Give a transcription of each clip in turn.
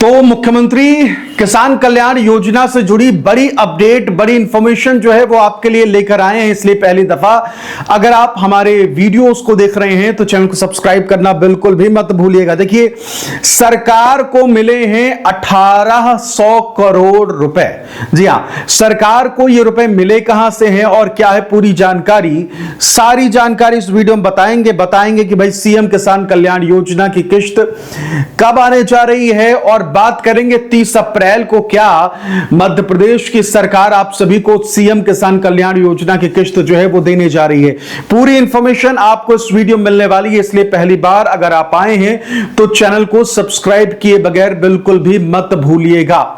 तो मुख्यमंत्री किसान कल्याण योजना से जुड़ी बड़ी अपडेट, बड़ी इंफॉर्मेशन जो है वो आपके लिए लेकर आए हैं। इसलिए पहली दफा अगर आप हमारे वीडियोस को देख रहे हैं तो चैनल को सब्सक्राइब करना बिल्कुल भी मत भूलिएगा। देखिए, सरकार को मिले हैं 1800 करोड़ रुपए। जी हां, सरकार को ये रुपए मिले कहां से हैं और क्या है पूरी जानकारी, सारी जानकारी इस वीडियो में बताएंगे कि भाई सीएम किसान कल्याण योजना की किस्त कब आने जा रही है, और बात करेंगे 30 अप्रैल को क्या मध्य प्रदेश की सरकार आप सभी को सीएम किसान कल्याण योजना की किस्त जो है वो देने जा रही है। पूरी इंफॉर्मेशन आपको इस वीडियो में मिलने वाली है, इसलिए पहली बार अगर आप आए हैं तो चैनल को सब्सक्राइब किए बगैर बिल्कुल भी मत भूलिएगा।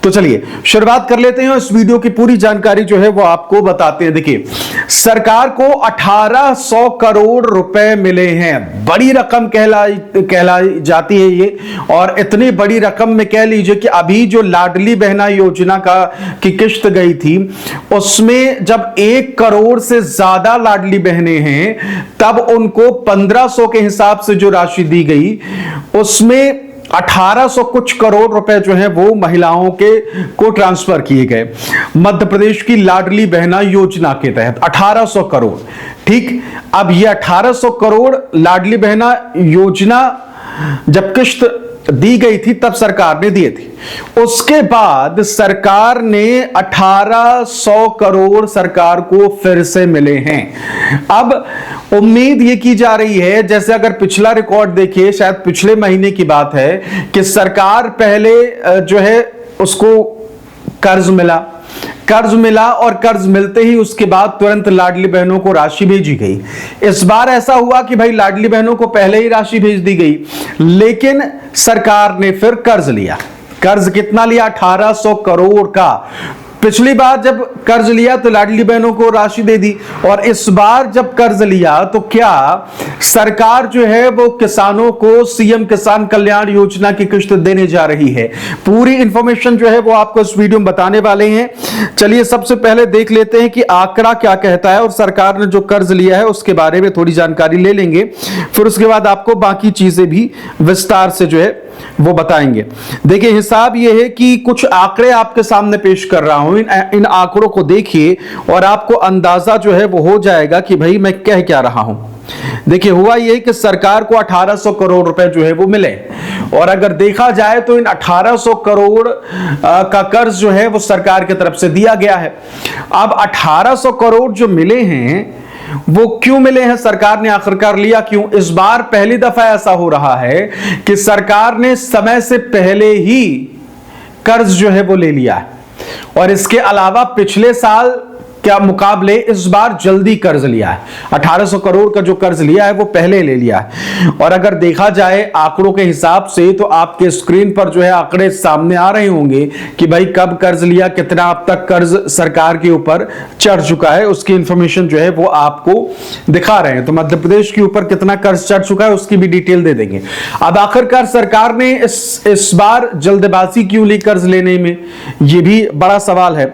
तो चलिए शुरुआत कर लेते हैं, इस वीडियो की पूरी जानकारी जो है वो आपको बताते हैं। देखिए, सरकार को 1800 करोड़ रुपए मिले हैं। बड़ी रकम कहलाई जाती है ये, और इतनी बड़ी रकम में कह लीजिए कि अभी जो लाडली बहना योजना की किस्त गई थी उसमें जब 1 करोड़ से ज्यादा लाडली बहनें हैं तब उनको 1500 के हिसाब से जो राशि दी गई उसमें 1800 कुछ करोड़ रुपए जो है वो महिलाओं को ट्रांसफर किए गए मध्य प्रदेश की लाडली बहना योजना के तहत 1800 करोड़। ठीक, अब ये 1800 करोड़ लाडली बहना योजना जब किस्त दी गई थी तब सरकार ने दिए थे। उसके बाद सरकार ने 1800 करोड़ सरकार को फिर से मिले हैं। अब उम्मीद ये की जा रही है, जैसे अगर पिछला रिकॉर्ड देखिए, शायद पिछले महीने की बात है कि सरकार पहले जो है उसको कर्ज मिला और कर्ज मिलते ही उसके बाद तुरंत लाडली बहनों को राशि भेजी गई। इस बार ऐसा हुआ कि भाई लाडली बहनों को पहले ही राशि भेज दी गई, लेकिन सरकार ने फिर कर्ज लिया। कर्ज कितना लिया? 1800 करोड़ का। पिछली बार जब कर्ज लिया तो लाडली बहनों को राशि दे दी, और इस बार जब कर्ज लिया तो क्या सरकार जो है वो किसानों को सीएम किसान कल्याण योजना की किस्त देने जा रही है। पूरी इंफॉर्मेशन जो है वो आपको इस वीडियो में बताने वाले हैं। चलिए सबसे पहले देख लेते हैं कि आंकड़ा क्या कहता है, और सरकार ने जो कर्ज लिया है उसके बारे में थोड़ी जानकारी ले लेंगे, फिर उसके बाद आपको बाकी चीजें भी विस्तार से जो है वो बताएंगे। देखिए, हिसाब ये है कि कुछ आंकड़े आपके सामने पेश कर रहा हूं, इन आंकड़ों को देखिए और आपको अंदाजा जो है वो हो जाएगा कि भाई मैं कह क्या रहा हूं। देखिए, हुआ ये कि सरकार को 1800 करोड़ रुपए जो है वो मिले, और अगर देखा जाए तो इन 1800 करोड़ का कर्ज जो है वो सरकार की तरफ से दिया गया है। अब 1800 करोड़ जो मिले हैं वो क्यों मिले हैं, सरकार ने आखिरकार लिया क्यों? इस बार पहली दफा ऐसा हो रहा है कि सरकार ने समय से पहले ही कर्ज जो है वो ले लिया है, और इसके अलावा पिछले साल क्या मुकाबले इस बार जल्दी कर्ज लिया है। 1800 करोड़ का जो कर्ज लिया है वो पहले ले लिया है। और अगर देखा जाए आंकड़ों के हिसाब से तो आपके स्क्रीन पर जो है आंकड़े सामने आ रहे होंगे कि भाई कब कर्ज लिया, कितना अब तक कर्ज सरकार के ऊपर चढ़ चुका है, उसकी इंफॉर्मेशन जो है वो आपको दिखा रहे हैं। तो मध्य प्रदेश के ऊपर कितना कर्ज चढ़ चुका है उसकी भी डिटेल दे देंगे। अब आखिरकार सरकार ने इस बार जल्दबाजी क्यों ली कर्ज लेने में, ये भी बड़ा सवाल है।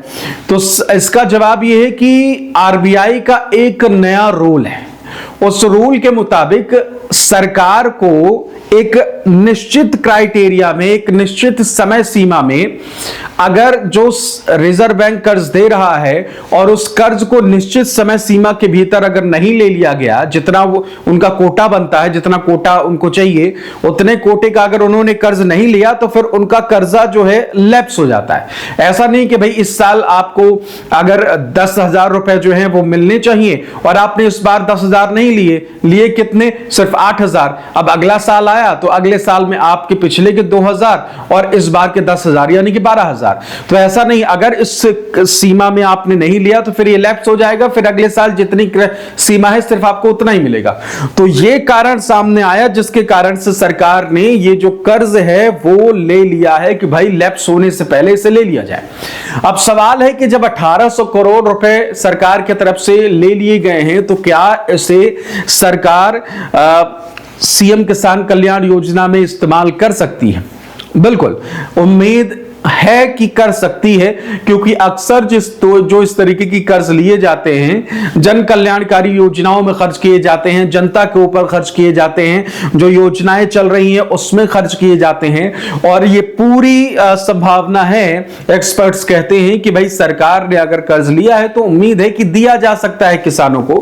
तो इसका जवाब ये है कि आरबीआई का एक नया रूल है। उस रूल के मुताबिक सरकार को एक निश्चित क्राइटेरिया में, एक निश्चित समय सीमा में अगर जो रिजर्व बैंक कर्ज दे रहा है और उस कर्ज को निश्चित समय सीमा के भीतर अगर नहीं ले लिया गया, जितना वो उनका कोटा बनता है, जितना कोटा उनको चाहिए उतने कोटे का अगर उन्होंने कर्ज नहीं लिया तो फिर उनका कर्जा जो है लैप्स हो जाता है। ऐसा नहीं कि भाई इस साल आपको अगर 10,000 रुपए जो है वो मिलने चाहिए और आपने इस बार 10,000 नहीं लिए कितने, सिर्फ 8,000। अब अगला साल आया तो अगले साल में आपके पिछले के 2,000 और इस बार के 10,000 यानी कि 12,000। तो ऐसा नहीं, अगर इस सीमा में आपने नहीं लिया तो फिर ये लैप्स हो जाएगा, फिर अगले साल जितनी सीमा है सिर्फ आपको उतना ही मिलेगा। तो ये कारण सामने आया जिसके कारण से सरकार ने ये जो कर्ज है वो ले लिया है कि भाई लैप्स होने से पहले इसे ले लिया जाए। अब सवाल है कि जब 1800 करोड़ रुपए सरकार की तरफ से ले लिए गए हैं तो क्या इसे सरकार सीएम किसान कल्याण योजना में इस्तेमाल कर सकती है? बिल्कुल, उम्मीद है कि कर सकती है, क्योंकि अक्सर जो इस तरीके की कर्ज लिए जाते हैं जन कल्याणकारी योजनाओं में खर्च किए जाते हैं, जनता के ऊपर खर्च किए जाते हैं, जो योजनाएं चल रही हैं उसमें खर्च किए जाते हैं। और ये पूरी संभावना है, एक्सपर्ट्स कहते हैं कि भाई सरकार ने अगर कर्ज लिया है तो उम्मीद है कि दिया जा सकता है किसानों को,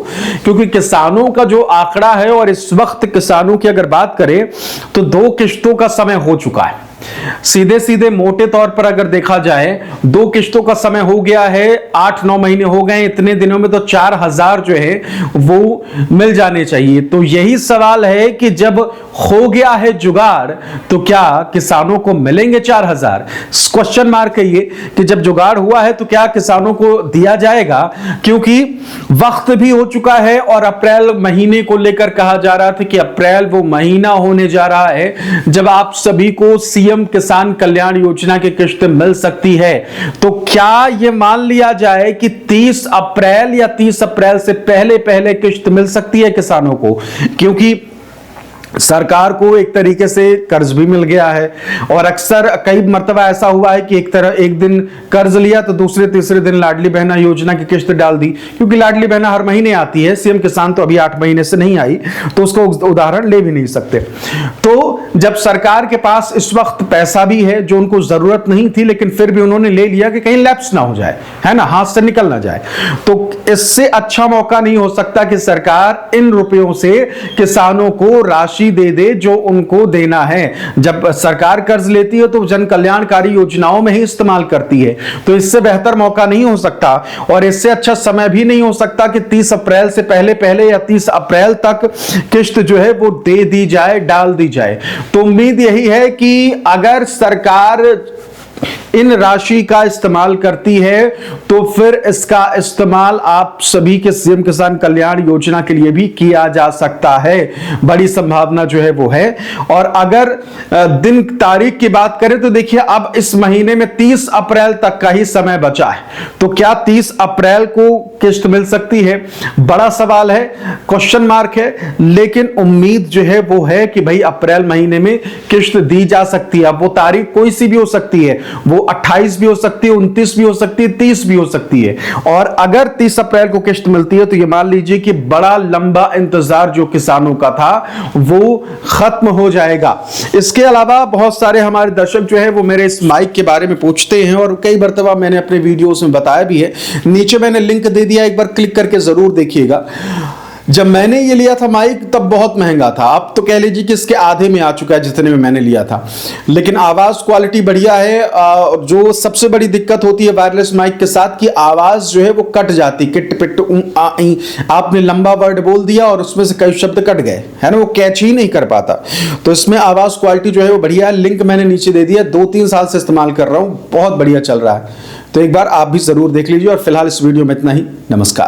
क्योंकि किसानों का जो आंकड़ा है, और इस वक्त किसानों की अगर बात करें तो 2 किश्तों का समय हो चुका है। सीधे सीधे मोटे तौर पर अगर देखा जाए 2 किश्तों का समय हो गया है, 8-9 महीने हो गए, इतने दिनों में तो 4000 जो है वो मिल जाने चाहिए। तो यही सवाल है कि जब हो गया है जुगाड़ तो क्या किसानों को मिलेंगे 4000? क्वेश्चन मार्क है ये कि जब जुगाड़ हुआ है तो क्या किसानों को दिया जाएगा, क्योंकि वक्त भी हो चुका है और अप्रैल महीने को लेकर कहा जा रहा था कि अप्रैल वो महीना होने जा रहा है जब आप सभी को सीएम किसान कल्याण योजना की किस्त मिल सकती है। तो क्या यह मान लिया जाए कि 30 अप्रैल या 30 अप्रैल से पहले पहले किस्त मिल सकती है किसानों को, क्योंकि सरकार को एक तरीके से कर्ज भी मिल गया है। और अक्सर कई मर्तबा ऐसा हुआ है कि एक दिन कर्ज लिया तो दूसरे तीसरे दिन लाडली बहना योजना की किस्त डाल दी, क्योंकि लाडली बहना हर महीने आती है, सीएम किसान तो अभी 8 महीने से नहीं आई, तो उसको उदाहरण ले भी नहीं सकते। तो जब सरकार के पास इस वक्त पैसा भी है जो उनको जरूरत नहीं थी, लेकिन फिर भी उन्होंने ले लिया कि कहीं लैप्स ना हो जाए, है ना, हाथ से निकल ना जाए, तो इससे अच्छा मौका नहीं हो सकता कि सरकार इन रुपयों से किसानों को राशि दे दे जो उनको देना है। जब सरकार कर्ज लेती है तो जन कल्याणकारी योजनाओं में ही इस्तेमाल करती है, तो इससे बेहतर मौका नहीं हो सकता और इससे अच्छा समय भी नहीं हो सकता कि 30 अप्रैल से पहले पहले या 30 अप्रैल तक किस्त जो है वो दे दी जाए, डाल दी जाए। तो उम्मीद यही है कि अगर सरकार इन राशि का इस्तेमाल करती है तो फिर इसका इस्तेमाल आप सभी के सीएम किसान कल्याण योजना के लिए भी किया जा सकता है, बड़ी संभावना जो है वो है। और अगर दिन तारीख की बात करें तो देखिए अब इस महीने में 30 अप्रैल तक का ही समय बचा है, तो क्या 30 अप्रैल को किस्त मिल सकती है? बड़ा सवाल है, क्वेश्चन मार्क है, लेकिन उम्मीद जो है वो है कि भाई अप्रैल महीने में किस्त दी जा सकती है। अब वो तारीख कोई सी भी हो सकती है, वो 28 भी हो सकती है, 29 भी हो सकती है, 30 भी हो सकती है। और अगर 30 अप्रैल को किस्त मिलती है तो ये मान लीजिए कि बड़ा लंबा इंतजार जो किसानों का था वो खत्म हो जाएगा। इसके अलावा बहुत सारे हमारे दर्शक जो है वो मेरे इस माइक के बारे में पूछते हैं और कई मरतबा मैंने अपने वीडियोस में बताया भी है, नीचे मैंने लिंक दे दिया, एक बार क्लिक करके जरूर देखिएगा। जब मैंने ये लिया था माइक तब बहुत महंगा था, अब तो कह लीजिए कि इसके आधे में आ चुका है जितने में मैंने लिया था, लेकिन आवाज क्वालिटी बढ़िया है। जो सबसे बड़ी दिक्कत होती है वायरलेस माइक के साथ कि आवाज जो है वो कट जाती, किट पिट आपने लंबा वर्ड बोल दिया और उसमें से कई शब्द कट गए, है ना, वो कैच ही नहीं कर पाता। तो इसमें आवाज क्वालिटी जो है वो बढ़िया है। लिंक मैंने नीचे दे दिया, 2-3 साल से इस्तेमाल कर रहा हूं, बहुत बढ़िया चल रहा है। तो एक बार आप भी जरूर देख लीजिए। और फिलहाल इस वीडियो में इतना ही, नमस्कार।